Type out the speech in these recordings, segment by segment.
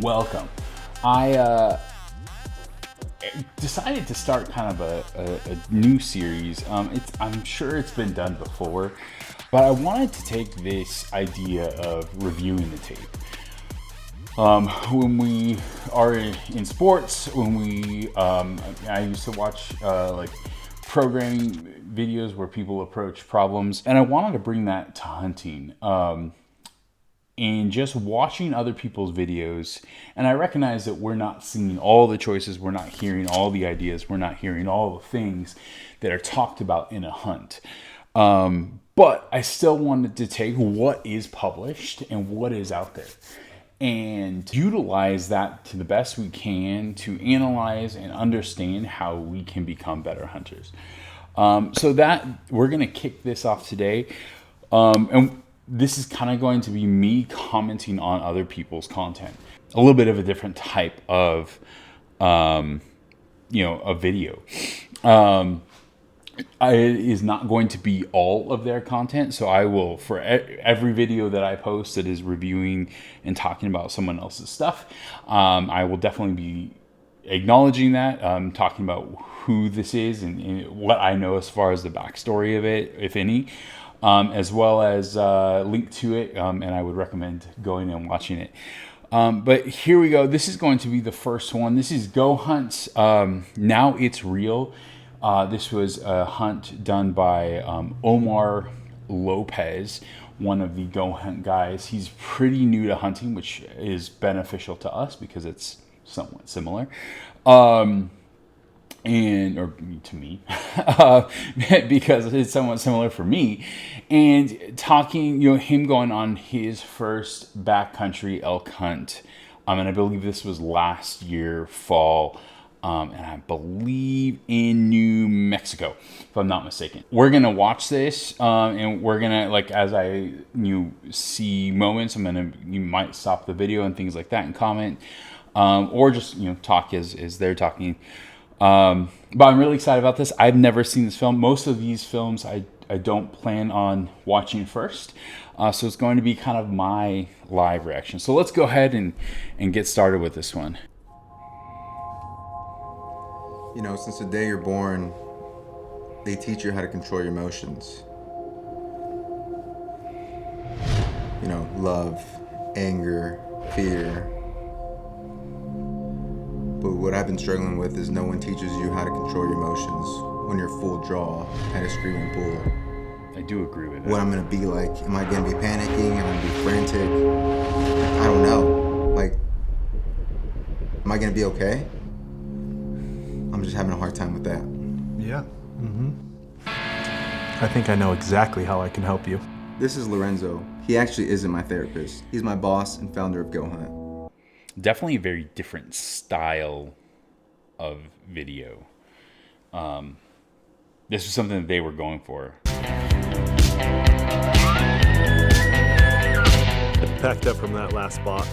Welcome. I decided to start kind of a new series. I'm sure it's been done before, but I wanted to take this idea of reviewing the tape. When we are in sports, I used to watch like programming videos where people approach problems, and I wanted to bring that to hunting. And just watching other people's videos, and I recognize that we're not seeing all the choices, we're not hearing all the ideas, we're not hearing all the things that are talked about in a hunt. But I still wanted to take what is published and what is out there and utilize that to the best we can to analyze and understand how we can become better hunters. So that we're going to kick this off today. And this is kind of going to be me commenting on other people's content. A little bit of a different type of, a video. It is not going to be all of their content. So I will, for every video that I post that is reviewing and talking about someone else's stuff, I will definitely be acknowledging that, talking about who this is and what I know as far as the backstory of it, if any. As well as link to it, and I would recommend going and watching it. But here we go. This is going to be the first one. This is GoHunt's Now It's Real. This was a hunt done by Omar Lopez, one of the GoHunt guys. He's pretty new to hunting, which is beneficial to us because it's somewhat similar. Or to me, because it's somewhat similar for me, and talking, him going on his first backcountry elk hunt, and I believe this was last year fall, and I believe in New Mexico, if I'm not mistaken. We're gonna watch this, and we're gonna, like, as I see moments, you might stop the video and things like that and comment, or just talk as they're talking. But I'm really excited about this. I've never seen this film. Most of these films I don't plan on watching first. So it's going to be kind of my live reaction. So let's go ahead and get started with this one. Since the day you're born, they teach you how to control your emotions. Love, anger, fear. But what I've been struggling with is no one teaches you how to control your emotions when you're full draw at a screaming bull. I do agree with that. What I'm going to be like, am I going to be panicking? Am I going to be frantic? I don't know. Am I going to be okay? I'm just having a hard time with that. Yeah. I think I know exactly how I can help you. This is Lorenzo. He actually isn't my therapist. He's my boss and founder of GoHunt. Definitely a very different style of video. This was something that they were going for. Packed up from that last spot.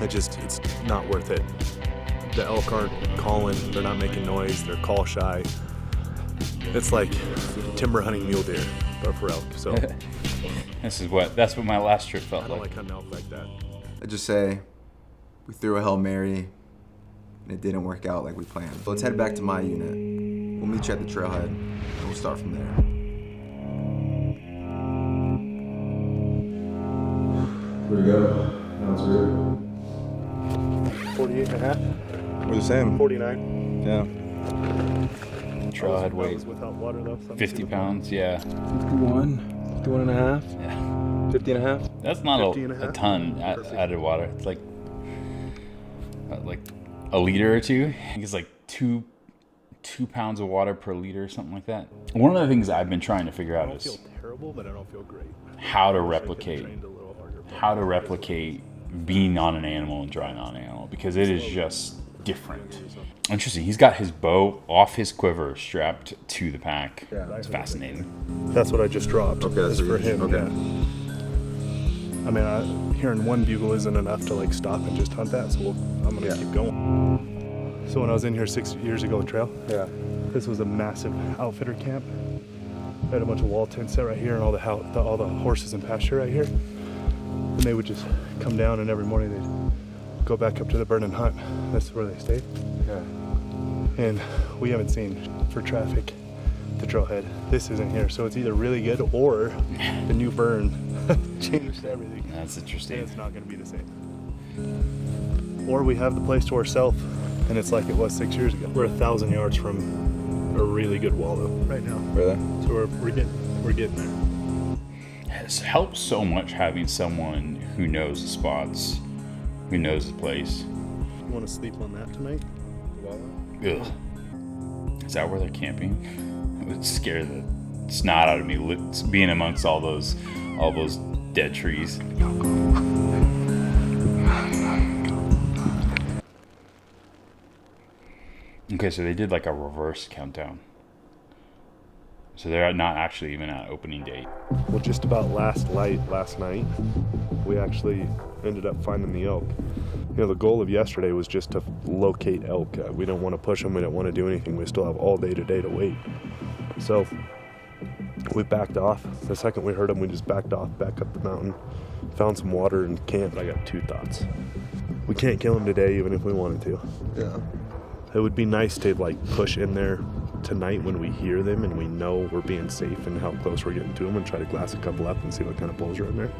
It's not worth it. The elk aren't calling, they're not making noise, they're call shy. It's like timber hunting mule deer, but for elk. So that's what my last trip felt like. I don't like hunting elk like that. I just say, we threw a Hail Mary, and it didn't work out like we planned. So let's head back to my unit. We'll meet you at the trailhead, and we'll start from there. Where'd we go? That was good. 48 and a half. We're the same. 49. Yeah. Trailhead weight. Without water though. 50 pounds, yeah. 51. 51 and a half. Yeah. 50 and a half. That's not a ton added water. It's like a liter or two. I think it's like two pounds of water per liter or something like that. One of the things I've been trying to figure out is I don't feel terrible, but I don't feel great. how to replicate being on an animal and drawing on an animal, because it is just different. Interesting. He's got his bow off his quiver strapped to the pack. Yeah, it's fascinating. That's what I just dropped. Okay, that's for him. Okay. Yeah. I mean, hearing one bugle isn't enough to stop and just hunt that, so I'm gonna keep going. So when I was in here 6 years ago in trail, this was a massive outfitter camp. I had a bunch of wall tents set right here, and all the horses and pasture right here. And they would just come down, and every morning they'd go back up to the burn and hunt. That's where they stay. Okay. And we haven't seen, for traffic, the trailhead. This isn't here, so it's either really good or the new burn changed everything. That's interesting. And it's not going to be the same. Or we have the place to ourselves, and it's like it was 6 years ago. We're 1,000 yards from a really good wallow right now. Really? So we're getting there. It helps so much having someone who knows the spots, who knows the place. You want to sleep on that tonight? Ugh. Is that where they're camping? It would scare the snot out of me being amongst all those dead trees. Okay, so they did like a reverse countdown. So they're not actually even at opening date. Well, just about last night, we actually ended up finding the elk. You know, the goal of yesterday was just to locate elk. We don't want to push them. We don't want to do anything. We still have all day today to wait. So we backed off. The second we heard them, we just backed off, back up the mountain, found some water and camped. I got 2 thoughts. We can't kill them today, even if we wanted to. Yeah. It would be nice to like push in there tonight when we hear them and we know we're being safe and how close we're getting to them, and try to glass a couple up and see what kind of bulls are in there.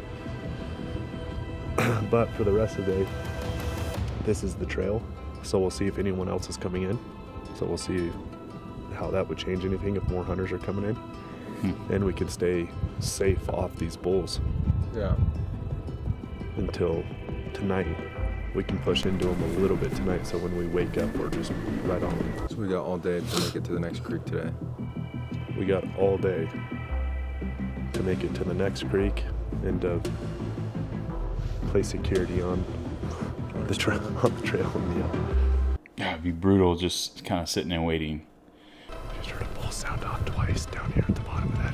But for the rest of the day, this is the trail, so we'll see if anyone else is coming in. So we'll see how that would change anything if more hunters are coming in. And we can stay safe off these bulls. Yeah. Until tonight. We can push into them a little bit tonight, so when we wake up, we're just right on them. So we got all day to make it to the next creek today. We got all day to make it to the next creek and to place security on the trail. Yeah, it'd be brutal just kind of sitting and waiting. Just heard a bull sound off twice down here at the bottom of that.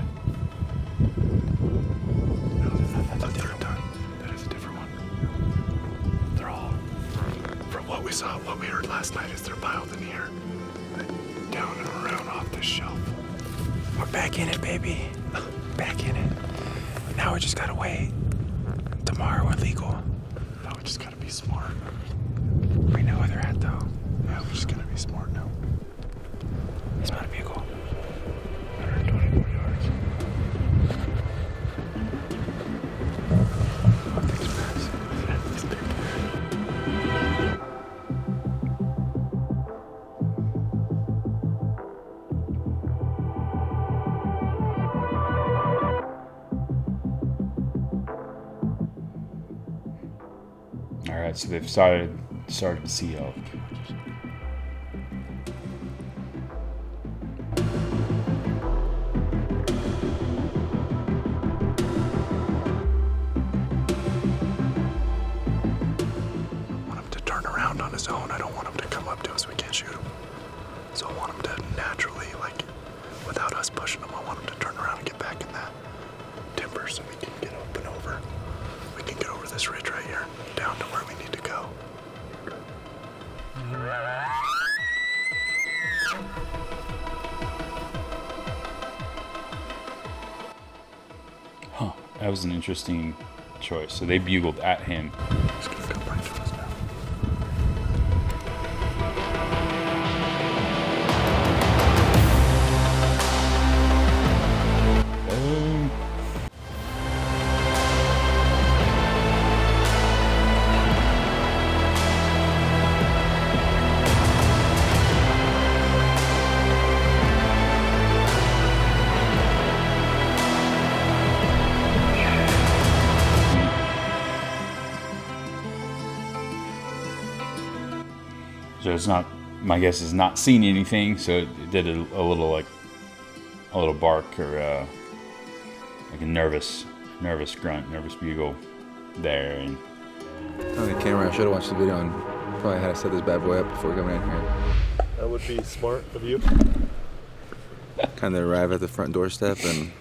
No, that's a different time. That is a different one. They're all, from what we saw, what we heard last night is they're piled in here, down and around off this shelf. We're back in it, baby. Back in it. Now we just gotta wait. Tomorrow we're legal. Now we just gotta be smart. We know where they're at, though. Yeah, we just gotta be smart now. It's not a vehicle. 124 yards. It's massive. It's big. All right, so they've started to see elk. Want him to turn around on his own. I don't want him to come up to us. We can't shoot him. So I want him to naturally, like, without us pushing him, I want him to turn around and get back in that timber so we can get up and over. We can get over this ridge right here, down to where we need to go. Huh, that was an interesting choice. So they bugled at him. He's gonna come right to us now. So it's not, my guess is not seeing anything, so it did a little bark or like a nervous grunt, nervous bugle there. And On the camera, I should have watched the video and probably had to set this bad boy up before coming in here. That would be smart of you. Kind of arrive at the front doorstep and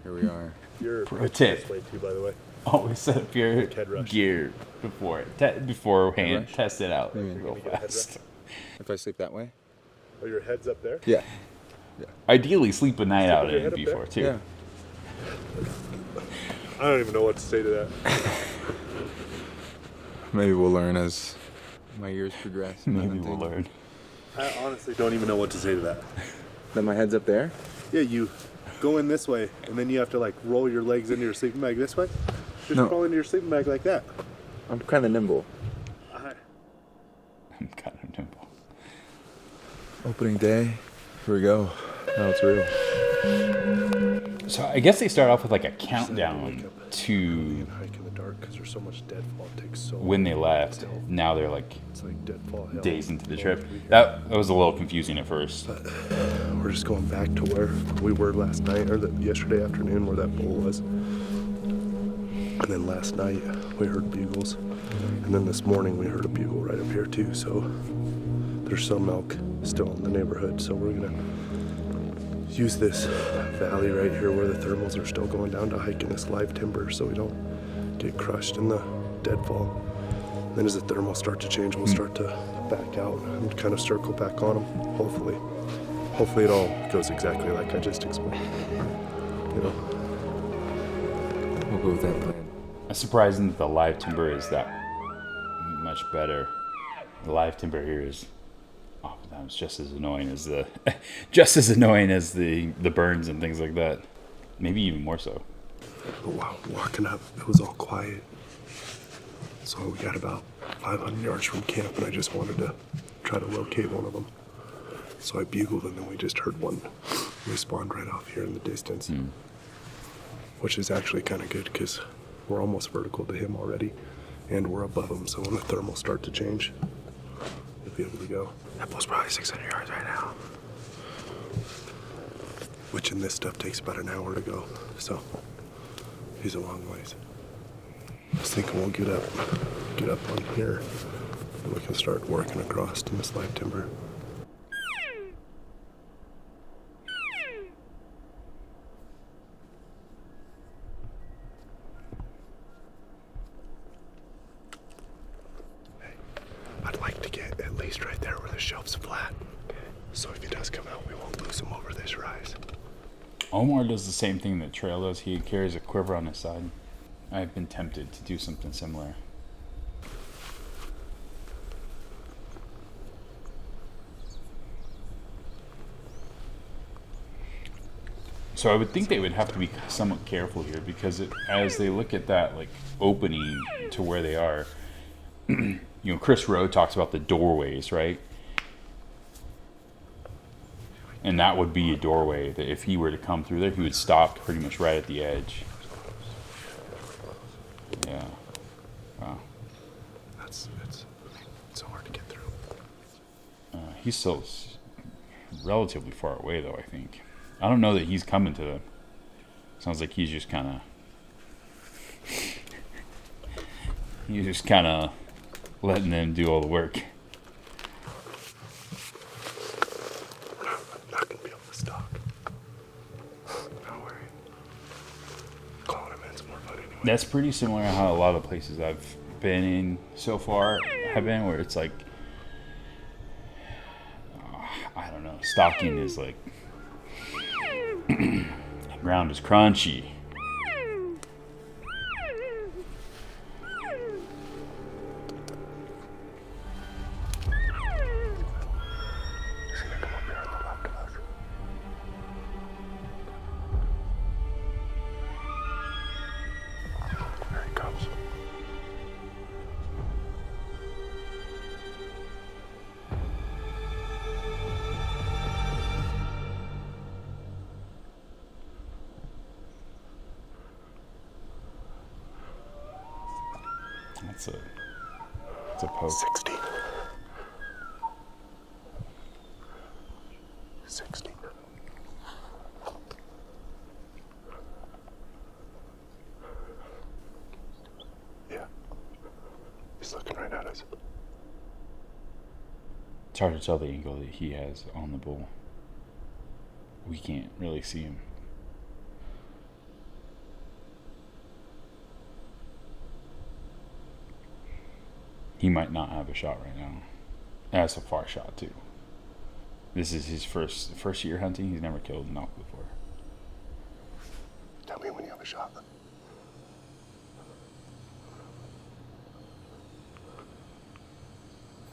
here we are. You're Pro tip. this way too, by the way. always set up your Head rush. gear beforehand. rush? Test it out Maybe. real Can you get a head fast. If I sleep that way? Oh, your head's up there? Yeah. Ideally, sleep a night Sleep out with your in head up before there? too. Yeah. I don't even know what to say to that. Maybe we'll learn as my years progress. Maybe we'll learn. I honestly don't even know what to say to that. Then my head's up there? Yeah, you go in this way, and then you have to like roll your legs into your sleeping bag this way. Just crawl into your sleeping bag like that. I'm kind of nimble. I'm kind of nimble. Opening day. Here we go. Now it's real. So I guess they start off with like a countdown to And hike in the dark because there's so much deadfall. It takes so when they left. Now they're like It's like deadfall hell. days into the trip. That was a little confusing at first. We're just going back to where we were last night, or yesterday afternoon, where that bull was. And then last night we heard bugles, and then this morning we heard a bugle right up here too. So there's some elk still in the neighborhood. So we're gonna use this valley right here where the thermals are still going down to hike in this live timber, so we don't get crushed in the deadfall. And then as the thermals start to change, we'll start to back out and kind of circle back on them. Hopefully it all goes exactly like I just explained. You know. We'll go with that plan. It's surprising that the live timber is that much better. The live timber here is oftentimes just as annoying as the the burns and things like that. Maybe even more so. But while walking up, it was all quiet. So we got about 500 yards from camp, and I just wanted to try to locate one of them. So I bugled, and then we just heard one respawn right off here in the distance, which is actually kind of good because we're almost vertical to him already, and we're above him. So when the thermals start to change, we'll be able to go. That bull's probably 600 yards right now, which in this stuff takes about an hour to go. So he's a long ways. I was thinking we'll get up on here, and we can start working across to this live timber. I'd like to get at least right there where the shelf's flat. So if he does come out, we won't lose him over this rise. Omar does the same thing that Trail does. He carries a quiver on his side. I've been tempted to do something similar. So I would think they would have to be somewhat careful here because as they look at that like opening to where they are, you know, Chris Rowe talks about the doorways, right? And that would be a doorway that if he were to come through there, he would stop pretty much right at the edge. Yeah. Wow. It's so hard to get through. He's still relatively far away, though, I think. I don't know that he's coming to the... Sounds like he's just kind of... letting them do all the work. I'm not going to be able to stalk. Don't worry. Calling him in's more fun anyway. That's pretty similar to how a lot of places I've been in so far have been, where it's like... I don't know. Stalking is like... the ground is crunchy. It's a poke. 60. 60. Yeah. He's looking right at us. It's hard to tell the angle that he has on the bull. We can't really see him. He might not have a shot right now. That's a far shot too. This is his first year hunting. He's never killed an elk before. Tell me when you have a shot.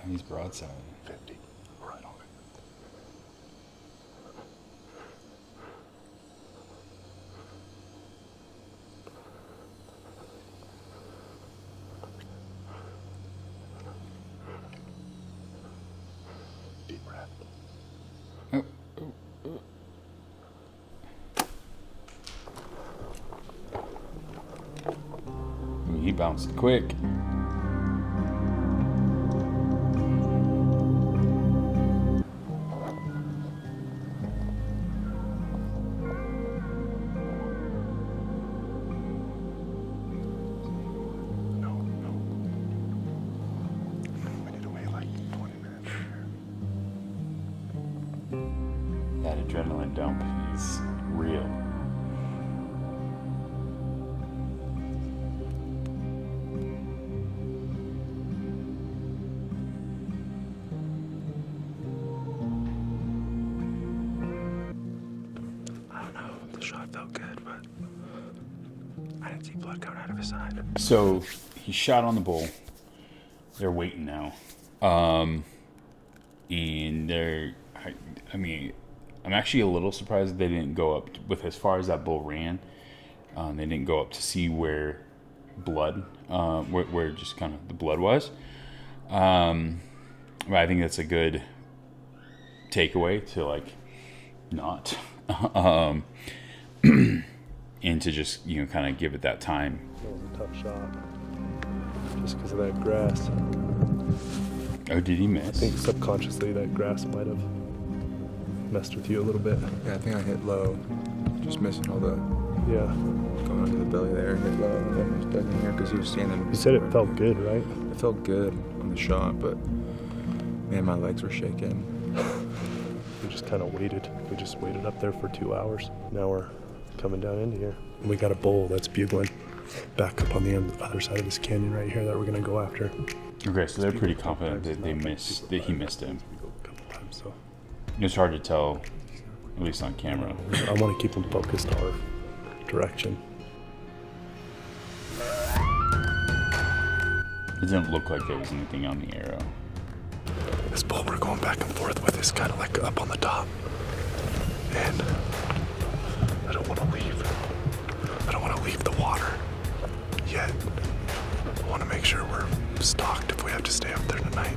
He's broadside. 50. Right on it. Deep breath. Oh. Ooh, he bounced quick. That adrenaline dump is real. I don't know. The shot felt good, but I didn't see blood coming out of his side. So he shot on the bull. They're waiting now. And they're, I mean, I'm actually a little surprised that they didn't go up with as far as that bull ran. They didn't go up to see where blood, where just kind of the blood was. But I think that's a good takeaway to like not, and to just, you know, kind of give it that time. That was a tough shot. Just because of that grass. Oh, did he miss? I think subconsciously that grass might have messed with you a little bit. Yeah, I think I hit low. Just missing all the Yeah. going under the belly there. Hit low and then just dug in here because he was standing. You said it felt good, right? It felt good on the shot, but man, my legs were shaking. We just kind of waited. We just waited up there for 2 hours. Now we're coming down into here. We got a bull that's bugling back up on the other side of this canyon right here that we're gonna go after. Okay, so they're pretty confident that he missed him. A couple times, so It's hard to tell, at least on camera. I want to keep them focused our direction. It didn't look like there was anything on the arrow. This bull we're going back and forth with is kind of like up on the top. And I don't want to leave. I don't want to leave the water yet. I want to make sure we're stocked if we have to stay up there tonight.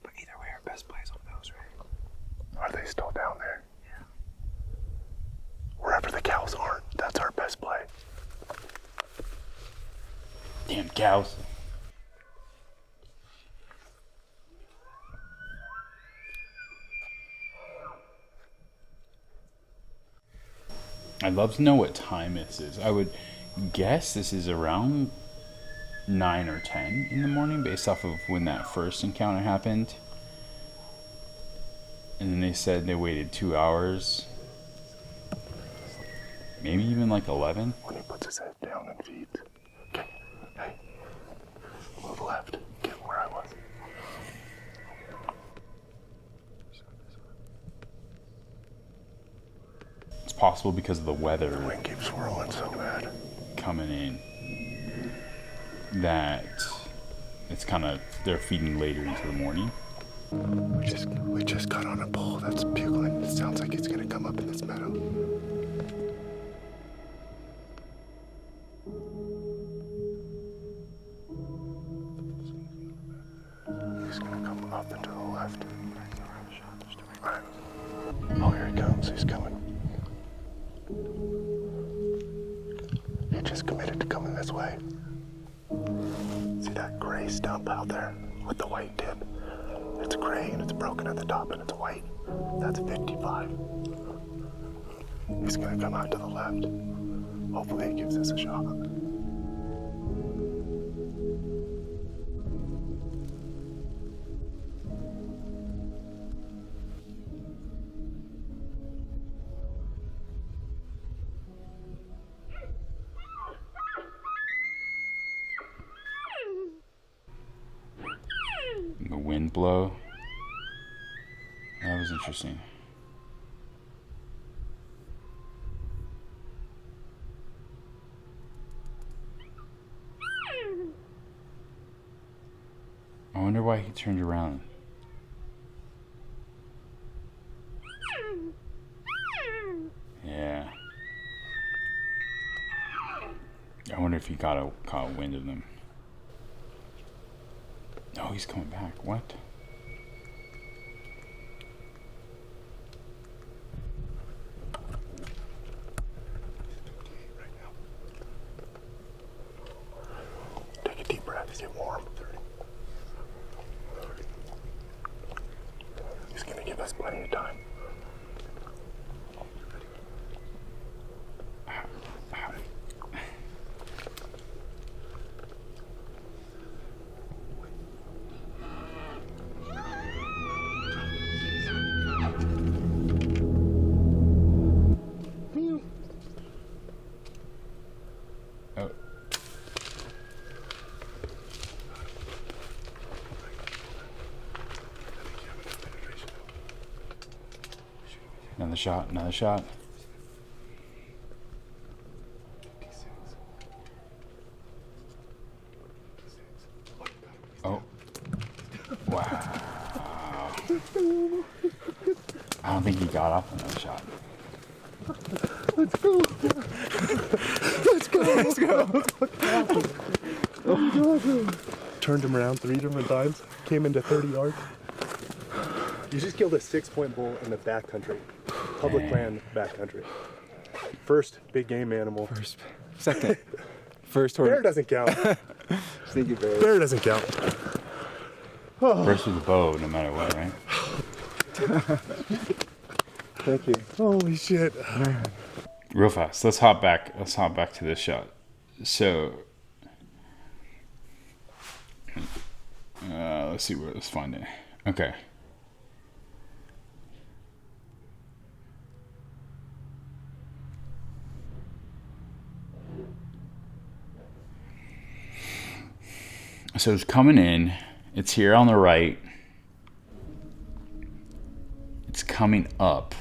But either way, our best plays on those, right? Are they still down there? Yeah. Wherever the cows aren't, that's our best play. Damn cows. I'd love to know what time this is. I would guess this is around 9 or 10 in the morning based off of when that first encounter happened. And then they said they waited 2 hours. Maybe even like 11. When he puts his head down and feeds. Okay, hey, move left. Get where I was. It's possible because of the weather. The wind keeps swirling so bad. Coming in that it's kind of they're feeding later into the morning. We just got on a bull that's bugling. It sounds like it's gonna come up in this meadow. He's gonna come up and to the left. Alright. Oh, here he comes. He's coming. He just committed to coming this way. See that gray stump out there with the white tip? It's gray and it's broken at the top and it's white. That's 55. He's gonna come out to the left. Hopefully he gives us a shot. The wind blow. That was interesting. I wonder why he turned around. Yeah. I wonder if he caught wind of them. No, he's coming back. What? Take a deep breath. Get warm. He's gonna give us plenty of time. Oh. Another shot, another shot. Oh. Wow. I don't think he got off another shot. Let's go. Let's go. Let's go. Oh, turned him around 3 different times. Came into 30 yards. You just killed a 6-point bull in the backcountry. Public land backcountry. First big game animal. Second. First horse. Bear doesn't count. Sneaky bear. Bear doesn't count. Oh. First with a bow, no matter what, right? Thank you. Holy shit. Real fast. Let's hop back to this shot. So, let's see where let's find it. Okay. So it's coming in. It's here on the right. It's coming up.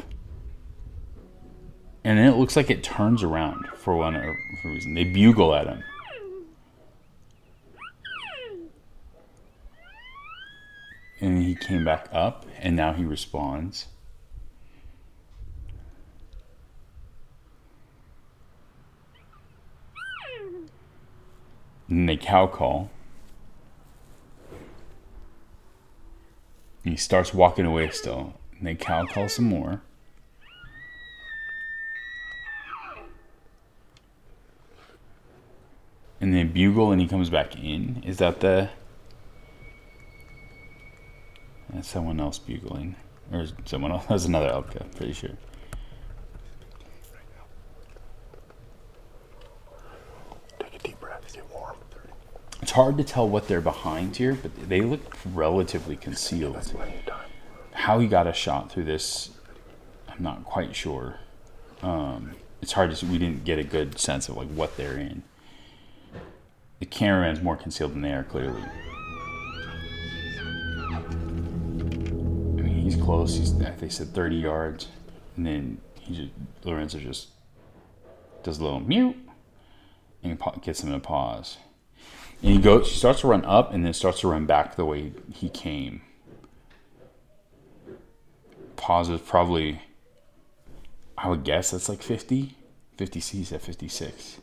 And then it looks like it turns around for whatever reason. They bugle at him. And he came back up, and now he responds. And they cow call. And he starts walking away still. And they cow call some more. And then bugle and he comes back in. Is that the... That's someone else bugling. Or someone else. That's another elk, I'm pretty sure. Take a deep breath. Get warm. It's hard to tell what they're behind here, but they look relatively concealed. That's plenty of time. How he got a shot through this, I'm not quite sure. It's hard to see. We didn't get a good sense of like what they're in. The cameraman's more concealed than they are, clearly. I mean, he's close. They said 30 yards, and then Lorenzo just does a little mute and gets him to pause. And he starts to run up, and then starts to run back the way he came. Pauses probably, I would guess that's like 50. 50 C's at 56.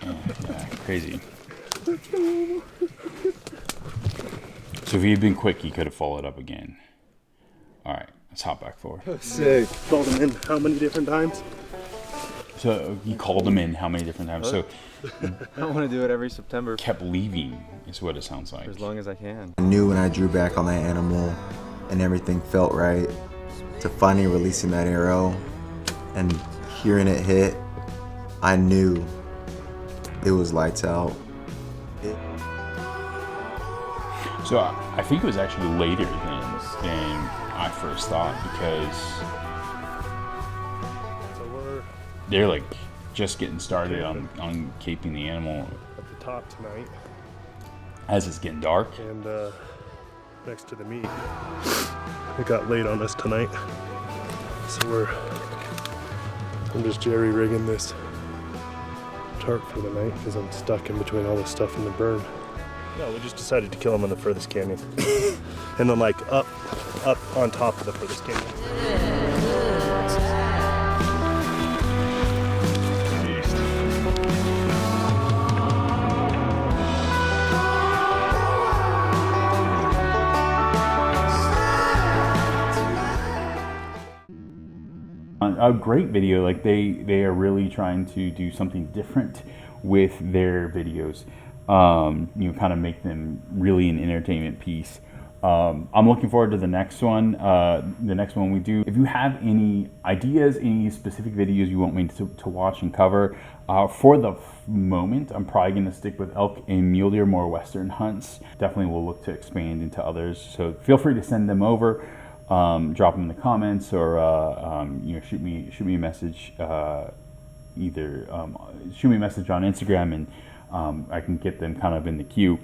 Yeah, crazy. So if he had been quick, he could have followed up again. All right, let's hop back forward. Sick. Called him in how many different times? So he called him in how many different times? So I don't want to do it every September kept leaving is what it sounds like. for as long as I can. I knew when I drew back on that animal and everything felt right, to finally releasing that arrow and hearing it hit, I knew it was lights out. So I think it was actually later than I first thought, because they're like just getting started on caping the animal At the top tonight. as it's getting dark. And next to the meet. It got late on us tonight, so I'm just jerry rigging this tarp for the night because I'm stuck in between all this stuff in the burn. No, we just decided to kill him on the furthest canyon. And then like up on top of the furthest canyon. A great video. Like they are really trying to do something different with their videos. You know, kind of make them really an entertainment piece. I'm looking forward to the next one. The next one we do. If you have any ideas, any specific videos you want me to watch and cover, for the moment, I'm probably going to stick with elk and mule deer, more western hunts. Definitely will look to expand into others. So feel free to send them over. Drop them in the comments, or you know, shoot me a message. Either shoot me a message on Instagram, and I can get them kind of in the queue.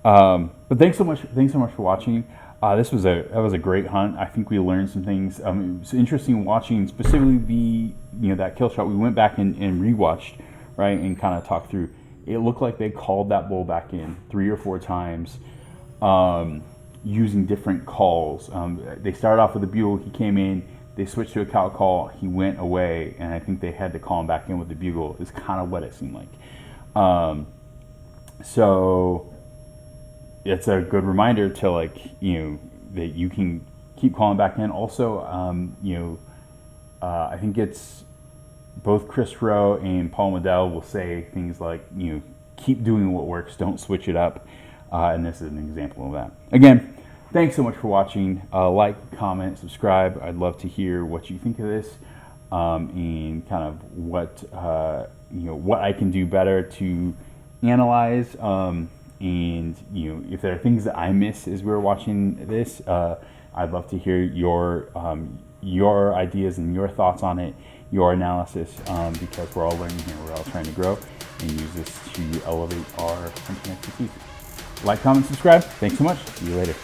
But thanks so much for watching. That was a great hunt. I think we learned some things. It was interesting watching specifically that kill shot. We went back and rewatched, right, and kind of talked through. It looked like they called that bull back in 3 or 4 times. Using different calls. They started off with a bugle, he came in, they switched to a cow call, he went away, and I think they had to call him back in with the bugle, is kind of what it seemed like. So it's a good reminder to, like, that you can keep calling back in. Also, I think it's both Chris Rowe and Paul Medell will say things like, keep doing what works, don't switch it up. And this is an example of that. Again, thanks so much for watching. Like, comment, subscribe. I'd love to hear what you think of this, and kind of what what I can do better to analyze. And if there are things that I miss as we were watching this, I'd love to hear your ideas and your thoughts on it, your analysis, because we're all learning here. We're all trying to grow and use this to elevate our hunting expertise. Like, comment, subscribe. Thanks so much. See you later.